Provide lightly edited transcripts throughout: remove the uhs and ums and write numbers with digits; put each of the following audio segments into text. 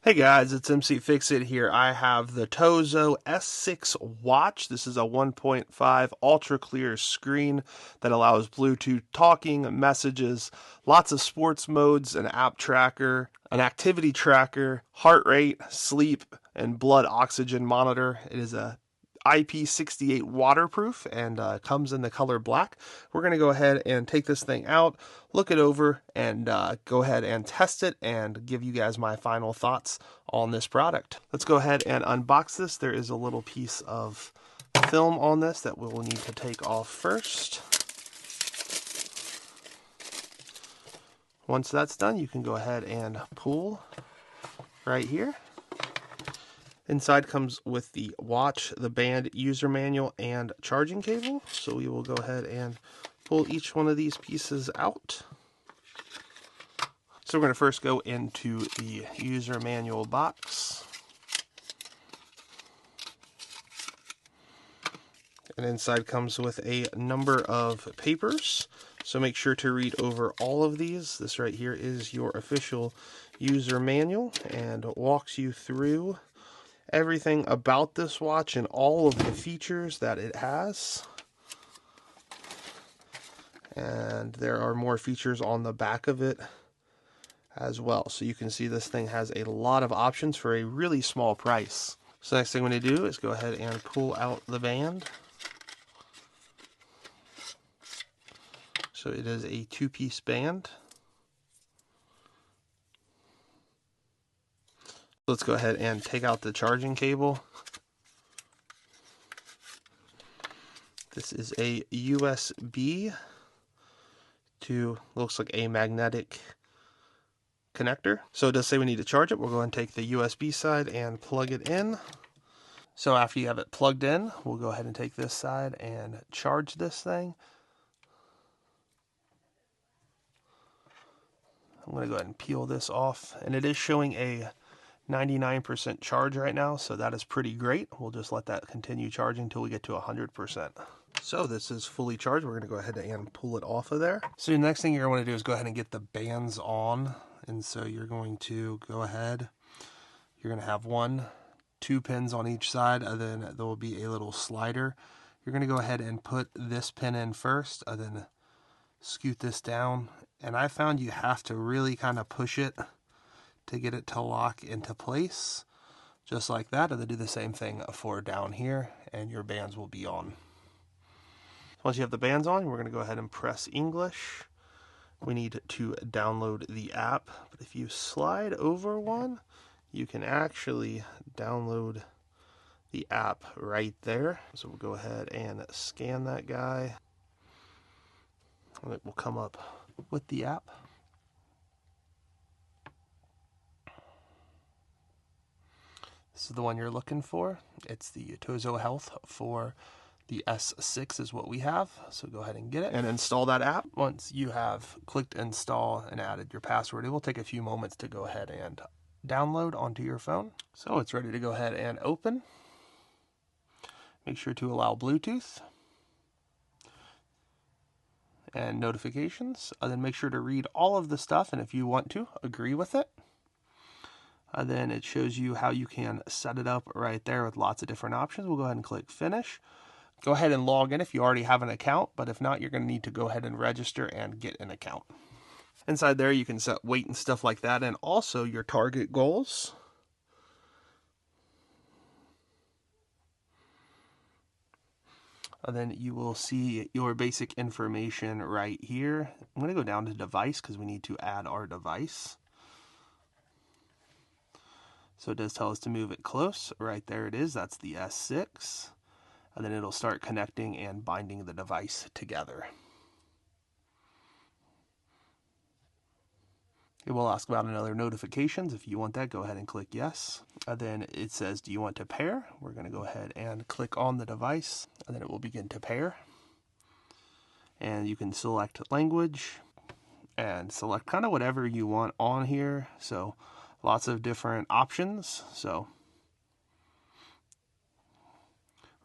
Hey guys, it's mcfixit here. I have the Tozo S6 watch. This is a 1.5 ultra clear screen that allows Bluetooth talking, messages, lots of sports modes, an app tracker, an activity tracker, heart rate, sleep, and blood oxygen monitor. It is a IP68 waterproof and comes in the color black. We're going to go ahead and take this thing out, look it over, and go ahead and test it and give you guys my final thoughts on this product. Let's go ahead and unbox this. There is a little piece of film on this that we'll need to take off first. Once that's done, you can go ahead and pull right here. Inside comes with the watch, the band, user manual, and charging cable. So we will go ahead and pull each one of these pieces out. So we're going to first go into the user manual box. And inside comes with a number of papers. So make sure to read over all of these. This right here is your official user manual and walks you through everything about this watch and all of the features that it has. And there are more features on the back of it as well. So you can see this thing has a lot of options for a really small price. So next thing I'm going to do is go ahead and pull out the band. So it is a two-piece band. Let's go ahead and take out the charging cable. This is a USB to, looks like a magnetic connector. So it does say we need to charge it. We'll go ahead and take the USB side and plug it in. So after you have it plugged in, we'll go ahead and take this side and charge this thing. I'm going to go ahead and peel this off, and it is showing a 99% charge right now, so that is pretty great. We'll just let that continue charging until we get to 100%. So this is fully charged. We're going to go ahead and pull it off of there. So the next thing you're going to do is go ahead and get the bands on. And so you're going to go ahead. You're going to have two pins on each side, and then there will be a little slider. You're going to go ahead and put this pin in first, and then scoot this down. And I found you have to really kind of push it to get it to lock into place, just like that. And then do the same thing for down here, and your bands will be on. Once you have the bands on, we're going to go ahead and press English. We need to download the app, but if you slide over one, you can actually download the app right there. So we'll go ahead and scan that guy, and it will come up with the app. This is the one you're looking for. It's the Tozo Health for the S6 is what we have. So go ahead and get it and install that app. Once you have clicked install and added your password, it will take a few moments to go ahead and download onto your phone. So it's ready to go ahead and open. Make sure to allow Bluetooth and notifications. And then make sure to read all of the stuff, and if you want to, agree with it. And then it shows you how you can set it up right there with lots of different options. We'll go ahead and click finish. Go ahead and log in if you already have an account, but if not, you're going to need to go ahead and register and get an account. Inside there, you can set weight and stuff like that, and also your target goals. And then you will see your basic information right here. I'm going to go down to device because we need to add our device. So it does tell us to move it close. Right there it is. That's the S6. And then it'll start connecting and binding the device together. It will ask about another notifications. If you want that, go ahead and click yes. And then it says, do you want to pair? We're going to go ahead and click on the device, and then it will begin to pair. And you can select language and select kind of whatever you want on here. So lots of different options. So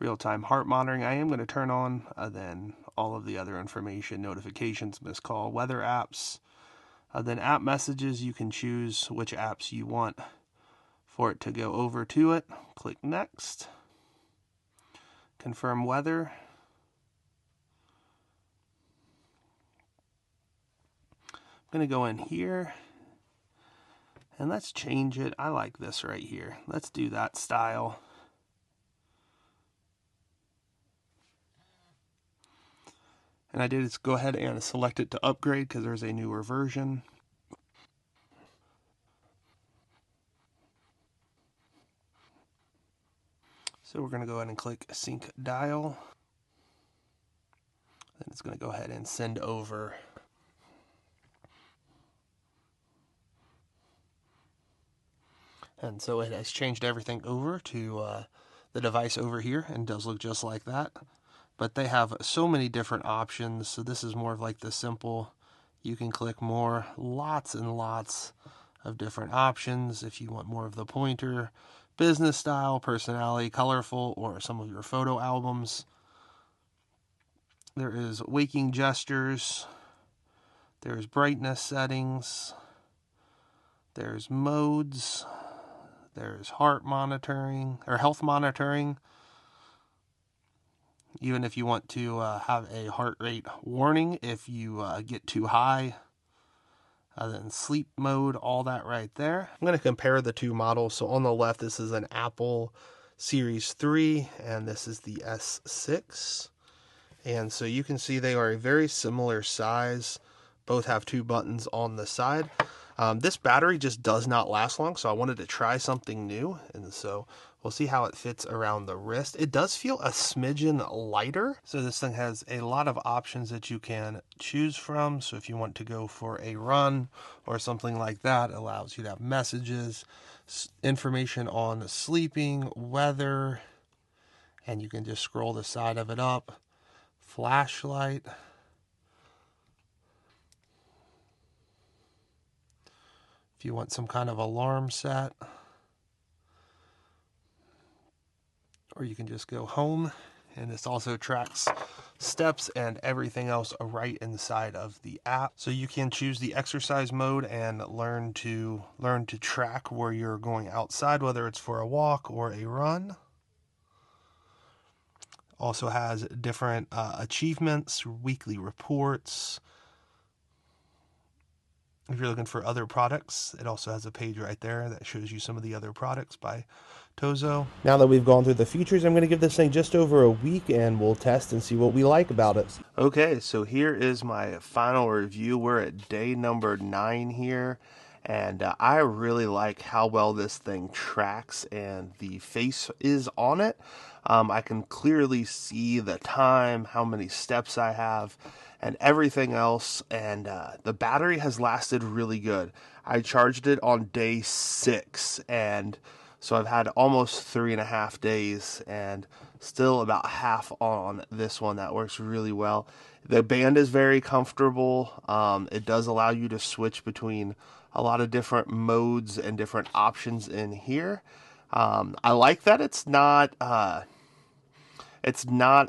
real-time heart monitoring, I am going to turn on. Then all of the other information, notifications, missed call, weather apps. Then app messages, you can choose which apps you want for it to go over to it. Click next. Confirm weather. I'm going to go in here and let's change it. I like this right here. Let's do that style. And I did is go ahead and select it to upgrade because there's a newer version. So we're going to go ahead and click sync dial. Then it's going to go ahead and send over. And so it has changed everything over to the device over here, and does look just like that. But they have so many different options. So this is more of like the simple. You can click more, lots and lots of different options. If you want more of the pointer, business style, personality, colorful, or some of your photo albums. There is waking gestures. There's brightness settings. There's modes. There's heart monitoring, or health monitoring. Even if you want to have a heart rate warning if you get too high. Then sleep mode, all that right there. I'm going to compare the two models. So on the left, this is an Apple Series 3, and this is the S6. And so you can see they are a very similar size. Both have two buttons on the side. This battery just does not last long, so I wanted to try something new, and so we'll see how it fits around the wrist. It does feel a smidgen lighter, so this thing has a lot of options that you can choose from. So if you want to go for a run or something like that, it allows you to have messages, information on sleeping, weather, and you can just scroll the side of it up. Flashlight. If you want some kind of alarm set, or you can just go home, and this also tracks steps and everything else right inside of the app. So you can choose the exercise mode and learn to track where you're going outside, whether it's for a walk or a run. Also has different achievements, weekly reports. If you're looking for other products, it also has a page right there that shows you some of the other products by Tozo. Now that we've gone through the features, I'm going to give this thing just over a week and we'll test and see what we like about it. Okay, so here is my final review. We're at day number 9 here, and I really like how well this thing tracks and the face is on it. I can clearly see the time, how many steps I have, and everything else, and the battery has lasted really good. I charged it on day 6, and so I've had almost 3.5 days, and still about half on this one. That works really well. The band is very comfortable. It does allow you to switch between a lot of different modes and different options in here. I like that it's not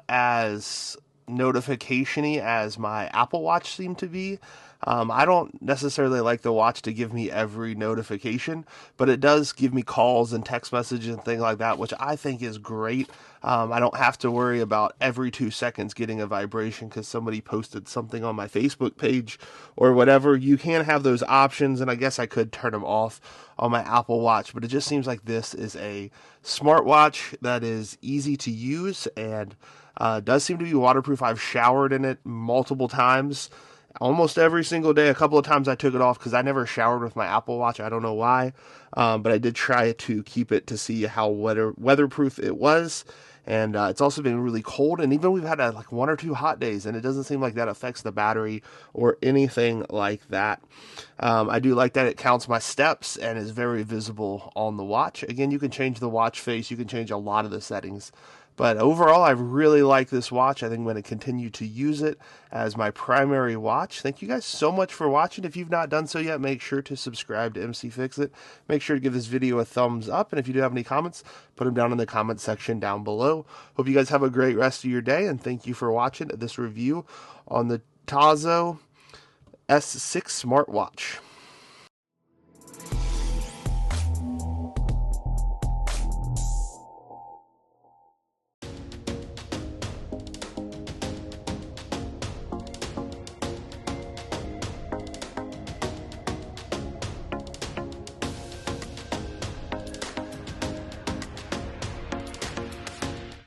as notification-y as my Apple Watch seemed to be. I don't necessarily like the watch to give me every notification, but it does give me calls and text messages and things like that, which I think is great. I don't have to worry about every 2 seconds getting a vibration because somebody posted something on my Facebook page or whatever. You can have those options, and I guess I could turn them off on my Apple Watch, but it just seems like this is a smartwatch that is easy to use and does seem to be waterproof. I've showered in it multiple times, almost every single day. A couple of times I took it off because I never showered with my Apple Watch. I don't know why, but I did try to keep it to see how weatherproof it was. And it's also been really cold, and even we've had like 1 or 2 hot days, and it doesn't seem like that affects the battery or anything like that. I do like that it counts my steps and is very visible on the watch. Again, you can change the watch face, you can change a lot of the settings. But overall, I really like this watch. I think I'm going to continue to use it as my primary watch. Thank you guys so much for watching. If you've not done so yet, make sure to subscribe to mcfixit. Make sure to give this video a thumbs up. And if you do have any comments, put them down in the comment section down below. Hope you guys have a great rest of your day. And thank you for watching this review on the Tozo S6 smartwatch.